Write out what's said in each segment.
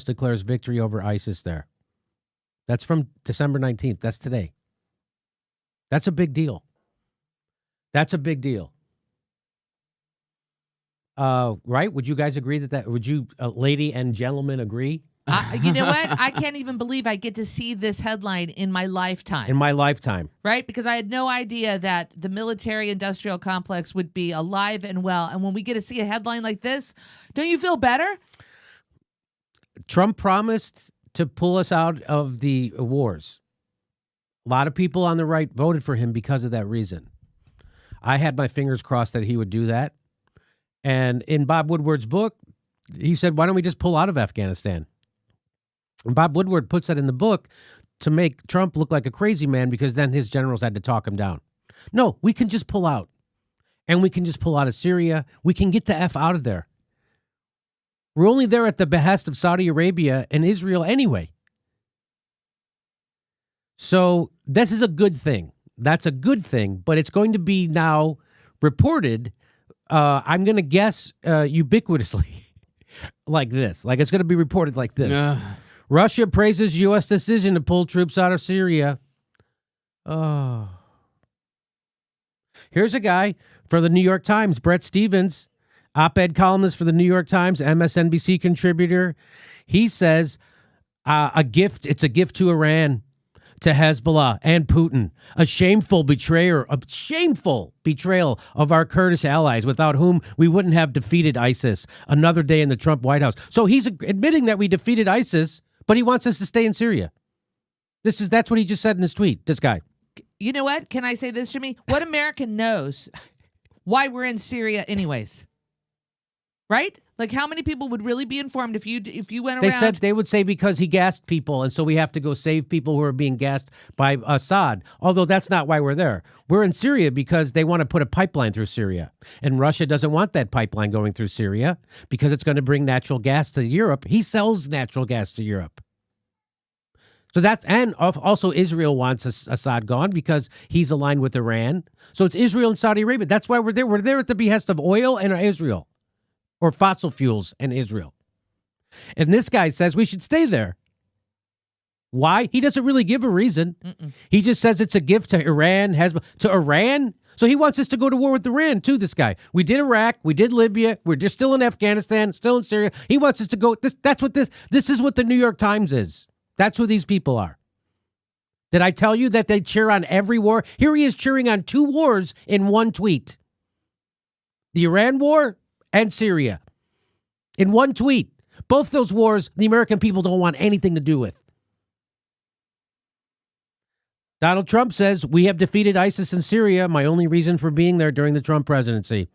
declares victory over ISIS there. That's from December 19th. That's today. That's a big deal. That's a big deal. Right? Would you guys agree would you, lady and gentlemen, agree? You know what? I can't even believe I get to see this headline in my lifetime. In my lifetime. Right? Because I had no idea that the military-industrial complex would be alive and well. And when we get to see a headline like this, don't you feel better? Trump promised to pull us out of the wars. A lot of people on the right voted for him because of that reason. I had my fingers crossed that he would do that. And in Bob Woodward's book, he said, why don't we just pull out of Afghanistan? And Bob Woodward puts that in the book to make Trump look like a crazy man because then his generals had to talk him down. No, we can just pull out. And we can just pull out of Syria. We can get the F out of there. We're only there at the behest of Saudi Arabia and Israel anyway. So this is a good thing. That's a good thing, but it's going to be now reported, I'm going to guess ubiquitously like this. Like it's going to be reported like this. Russia praises U.S. decision to pull troops out of Syria. Oh. Here's a guy for the New York Times, Brett Stevens, op-ed columnist for the New York Times, MSNBC contributor. He says, it's a gift to Iran, to Hezbollah and Putin, a shameful betrayal of our Kurdish allies, without whom we wouldn't have defeated ISIS. Another day in the Trump White House. So he's admitting that we defeated ISIS, but he wants us to stay in Syria. That's what he just said in his tweet, this guy. You know what? Can I say this, Jimmy? What American knows why we're in Syria anyways? Right? Like, how many people would really be informed if you went around? They would say because he gassed people, and so we have to go save people who are being gassed by Assad. Although that's not why we're there. We're in Syria because they want to put a pipeline through Syria, and Russia doesn't want that pipeline going through Syria because it's going to bring natural gas to Europe. He sells natural gas to Europe. So and also Israel wants Assad gone because he's aligned with Iran. So it's Israel and Saudi Arabia. That's why we're there. We're there at the behest of oil and Israel. Or fossil fuels and Israel. And this guy says we should stay there. Why? He doesn't really give a reason. He just says it's a gift to Iran. To Iran? So he wants us to go to war with Iran, too, this guy. We did Iraq. We did Libya. We're just still in Afghanistan, still in Syria. He wants us to go. This is what the New York Times is. That's who these people are. Did I tell you that they cheer on every war? Here he is cheering on 2 wars in one tweet. The Iran war and Syria. In one tweet. Both those wars, the American people don't want anything to do with. Donald Trump says, we have defeated ISIS in Syria, my only reason for being there during the Trump presidency.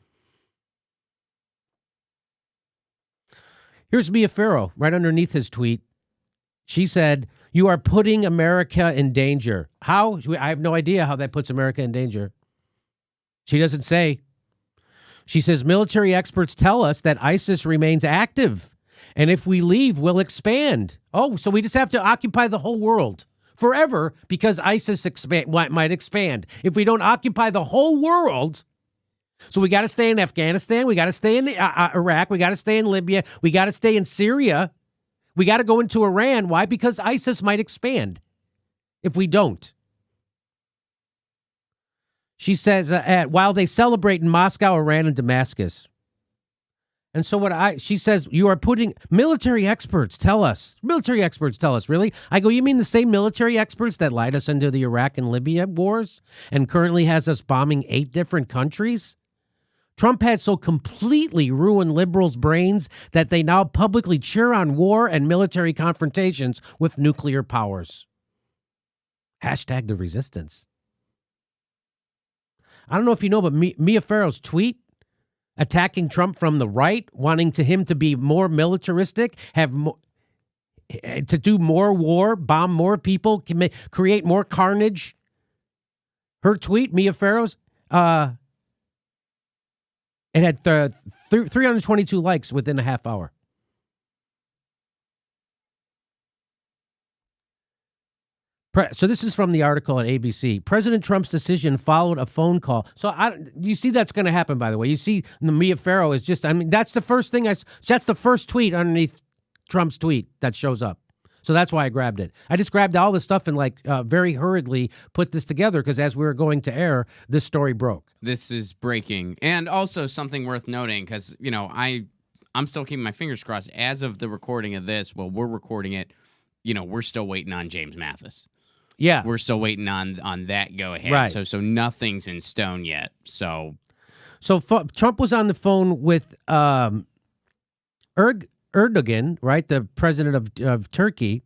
Here's Mia Farrow, right underneath his tweet. She said, you are putting America in danger. How? I have no idea how that puts America in danger. She doesn't say. She says, military experts tell us that ISIS remains active, and if we leave, we'll expand. Oh, so we just have to occupy the whole world forever because ISIS might expand. If we don't occupy the whole world, so we got to stay in Afghanistan, we got to stay in Iraq, we got to stay in Libya, we got to stay in Syria, we got to go into Iran. Why? Because ISIS might expand if we don't. She says, while they celebrate in Moscow, Iran, and Damascus. And so she says, you are putting, military experts tell us, really? I go, you mean the same military experts that lied us into the Iraq and Libya wars and currently has us bombing 8 different countries? Trump has so completely ruined liberals' brains that they now publicly cheer on war and military confrontations with nuclear powers. Hashtag the resistance. I don't know if you know, but Mia Farrow's tweet attacking Trump from the right, wanting him to be more militaristic, to do more war, bomb more people, create more carnage. Her tweet, Mia Farrow's, it had 322 likes within a half hour. So this is from the article at ABC. President Trump's decision followed a phone call. So you see that's going to happen, by the way. You see the Mia Farrow is just, that's the first thing that's the first tweet underneath Trump's tweet that shows up. So that's why I grabbed it. I just grabbed all this stuff and very hurriedly put this together because as we were going to air, this story broke. This is breaking. And also something worth noting because, I'm still keeping my fingers crossed. As of the recording of this, we're recording it, we're still waiting on James Mathis. Yeah. We're still waiting on that go ahead. Right. So nothing's in stone yet. So Trump was on the phone with Erdogan, right, the president of Turkey,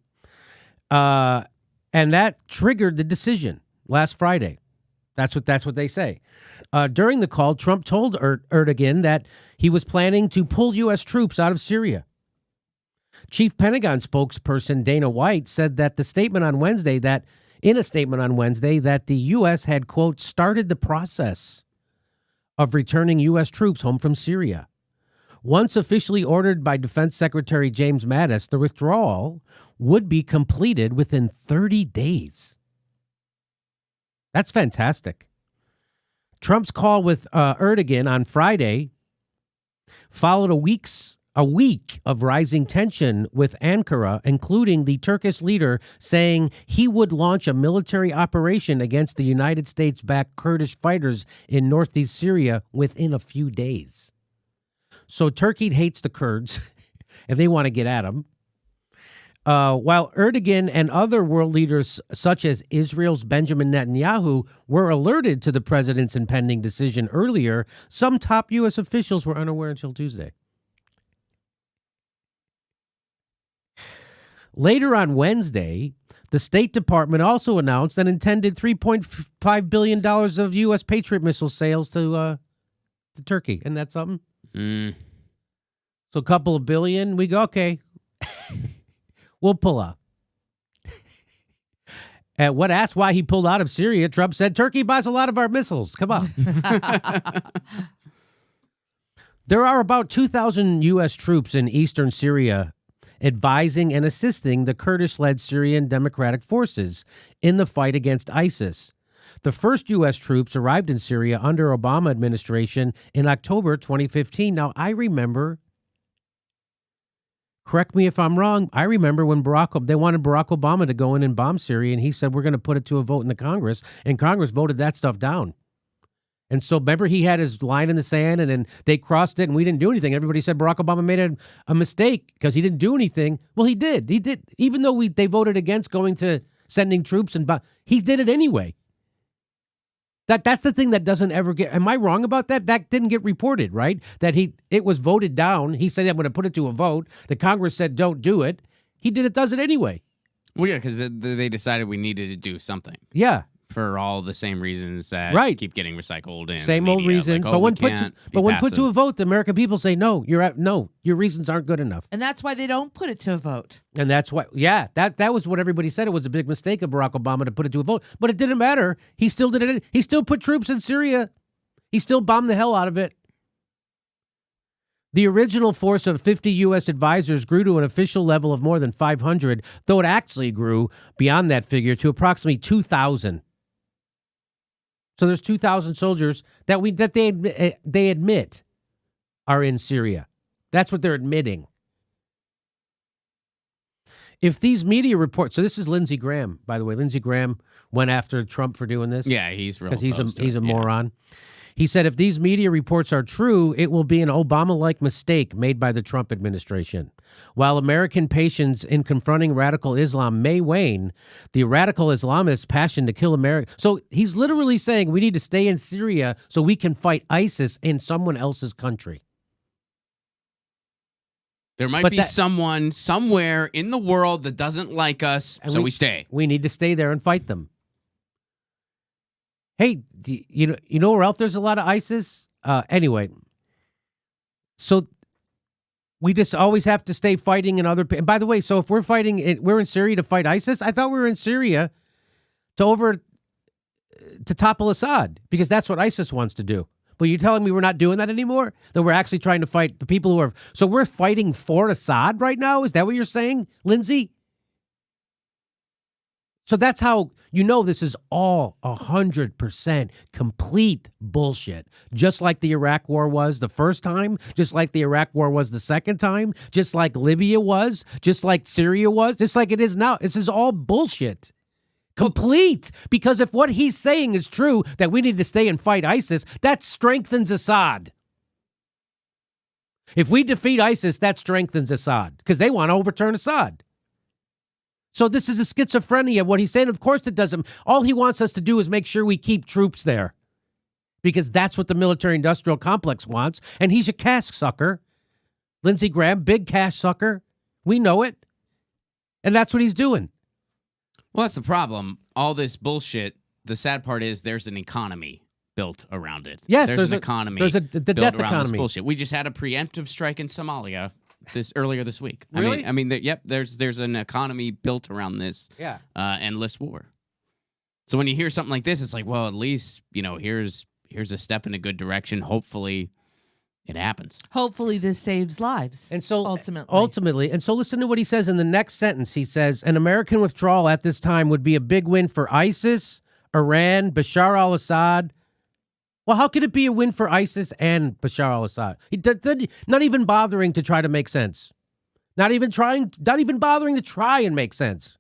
and that triggered the decision last Friday. That's what they say. During the call, Trump told Erdogan that he was planning to pull U.S. troops out of Syria. Chief Pentagon spokesperson Dana White said that in a statement on Wednesday that the U.S. had, quote, started the process of returning U.S. troops home from Syria. Once officially ordered by Defense Secretary James Mattis, the withdrawal would be completed within 30 days. That's fantastic. Trump's call with Erdogan on Friday followed a week of rising tension with Ankara, including the Turkish leader saying he would launch a military operation against the United States-backed Kurdish fighters in northeast Syria within a few days. So Turkey hates the Kurds, and they want to get at them. While Erdogan and other world leaders, such as Israel's Benjamin Netanyahu, were alerted to the president's impending decision earlier, some top U.S. officials were unaware until Tuesday. Later on Wednesday, the State Department also announced an intended $3.5 billion of U.S. Patriot missile sales to Turkey. Isn't that something? So a couple of billion, we go, okay, we'll pull out. And when asked why he pulled out of Syria, Trump said, Turkey buys a lot of our missiles. Come on. There are about 2,000 U.S. troops in eastern Syria advising and assisting the Kurdish-led Syrian Democratic Forces in the fight against ISIS. The first U.S. troops arrived in Syria under Obama administration in October 2015. Now, I remember, correct me if I'm wrong, I remember when they wanted Barack Obama to go in and bomb Syria, and he said, we're going to put it to a vote in the Congress, and Congress voted that stuff down. And so, remember, he had his line in the sand, and then they crossed it, and we didn't do anything. Everybody said Barack Obama made a mistake because he didn't do anything. Well, he did. He did. Even though they voted against going to sending troops, he did it anyway. That's the thing that doesn't ever get. Am I wrong about that? That didn't get reported, right? It was voted down. He said, I'm going to put it to a vote. The Congress said, don't do it. He does it anyway. Well, yeah, because they decided we needed to do something. Yeah. For all the same reasons that keep getting recycled in same the old media. reasons. Like, but when put to a vote, the American people say, no, your reasons aren't good enough. And that's why they don't put it to a vote. And that's why, that was what everybody said. It was a big mistake of Barack Obama to put it to a vote. But it didn't matter. He still did it. He still put troops in Syria. He still bombed the hell out of it. The original force of 50 U.S. advisors grew to an official level of more than 500, though it actually grew beyond that figure to approximately 2,000. So there's 2,000 soldiers that they admit are in Syria. That's what they're admitting. If these media reports, so this is Lindsey Graham, by the way. Lindsey Graham went after Trump for doing this. Yeah, he's real because he's a moron. He said if these media reports are true, it will be an Obama-like mistake made by the Trump administration. While American patience in confronting radical Islam may wane, the radical Islamists' passion to kill America. So he's literally saying we need to stay in Syria so we can fight ISIS in someone else's country. There might be someone somewhere in the world that doesn't like us, so we stay. We need to stay there and fight them. Hey, you know where else there's a lot of ISIS? Anyway, so we just always have to stay fighting in other. And by the way, so if we're in Syria to fight ISIS. I thought we were in Syria to topple Assad because that's what ISIS wants to do. But you're telling me we're not doing that anymore? That we're actually trying to fight the people who are. So we're fighting for Assad right now? Is that what you're saying, Lindsey? So that's how you know this is all 100% complete bullshit. Just like the Iraq War was the first time, just like the Iraq War was the second time, just like Libya was, just like Syria was, just like it is now. This is all bullshit. Complete. Because if what he's saying is true, that we need to stay and fight ISIS, that strengthens Assad. If we defeat ISIS, that strengthens Assad because they want to overturn Assad. So this is a schizophrenia, what he's saying. Of course it doesn't. All he wants us to do is make sure we keep troops there because that's what the military-industrial complex wants. And he's a cash sucker. Lindsey Graham, big cash sucker. We know it. And that's what he's doing. Well, that's the problem. All this bullshit, the sad part is there's an economy built around it. Yes, there's an economy the built death around economy. this bullshit. We just had a preemptive strike in Somalia earlier this week. Really? I mean, yep. There's an economy built around this. Yeah. Endless war. So when you hear something like this, it's like, well, at least here's a step in a good direction. Hopefully, it happens. Hopefully this saves lives. And so ultimately. And so listen to what he says in the next sentence. He says, an American withdrawal at this time would be a big win for ISIS, Iran, Bashar al-Assad. Well, how could it be a win for ISIS and Bashar al-Assad? Not even bothering to try to make sense. Not even bothering to try and make sense.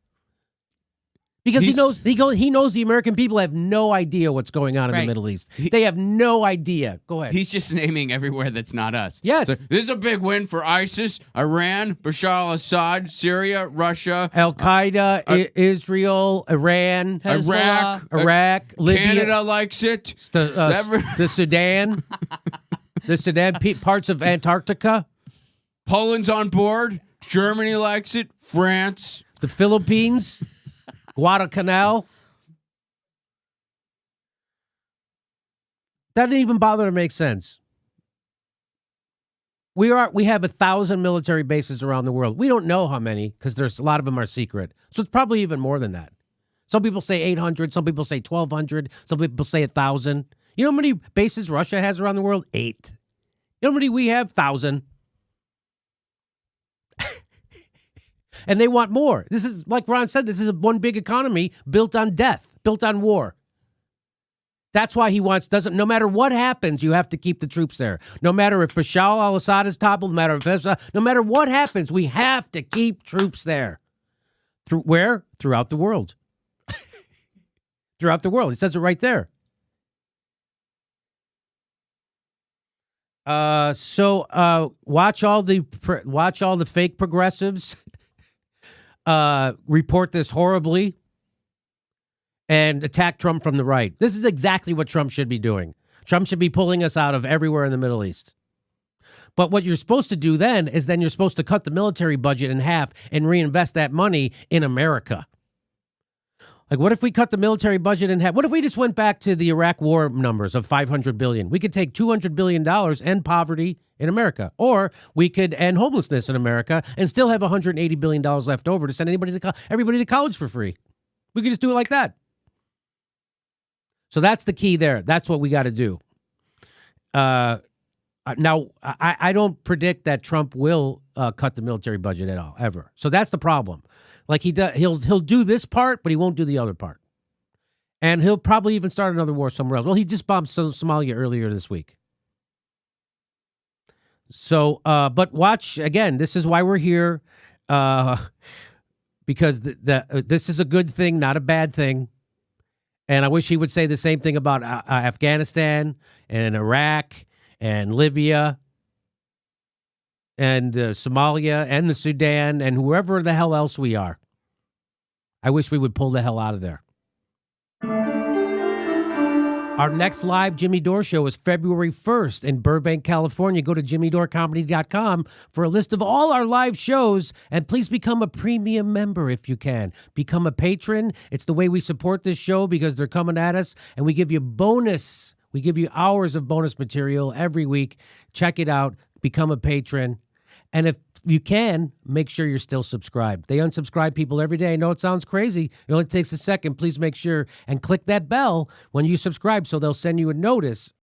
Because he knows the American people have no idea what's going on in the Middle East. They have no idea. Go ahead. He's just naming everywhere that's not us. Yes. So, this is a big win for ISIS, Iran, Bashar al-Assad, Syria, Russia, Al-Qaeda, Israel, Iran, Iraq, Libya. Canada likes it. The Sudan. The Sudan, parts of Antarctica. Poland's on board. Germany likes it. France. The Philippines. Guadalcanal. That didn't even bother to make sense. We have 1,000 military bases around the world. We don't know how many because there's a lot of them are secret. So it's probably even more than that. Some people say 800. Some people say 1,200. Some people say 1,000. You know how many bases Russia has around the world? 8. You know how many we have? 1,000. And they want more. This is, like Ron said, this is one big economy built on death, built on war. That's why he no matter what happens, you have to keep the troops there. No matter if Bashar al-Assad is toppled, no matter what happens, we have to keep troops there. Where? Throughout the world. Throughout the world. It says it right there. So watch all the fake progressives report this horribly and attack Trump from the right. This is exactly what Trump should be doing. Trump should be pulling us out of everywhere in the Middle East. But what you're supposed to do then is you're supposed to cut the military budget in half and reinvest that money in America. Like, what if we cut the military budget in half? What if we just went back to the Iraq war numbers of $500 billion? We could take $200 billion and end poverty in America. Or we could end homelessness in America and still have $180 billion left over to send everybody to college for free. We could just do it like that. So that's the key there. That's what we got to do. Now, I don't predict that Trump will cut the military budget at all, ever. So that's the problem. Like he'll do this part, but he won't do the other part. And he'll probably even start another war somewhere else. Well, he just bombed Somalia earlier this week. So, but watch, again, this is why we're here, because this is a good thing, not a bad thing. And I wish he would say the same thing about Afghanistan and Iraq and Libya and Somalia and the Sudan and whoever the hell else we are. I wish we would pull the hell out of there. Our next live Jimmy Dore show is February 1st in Burbank, California. Go to jimmydorcomedy.com for a list of all our live shows, and please become a premium member if you can. Become a patron. It's the way we support this show because they're coming at us, and we give you bonus. We give you hours of bonus material every week. Check it out. Become a patron. And if you can, make sure you're still subscribed. They unsubscribe people every day. I know it sounds crazy. It only takes a second. Please make sure and click that bell when you subscribe so they'll send you a notice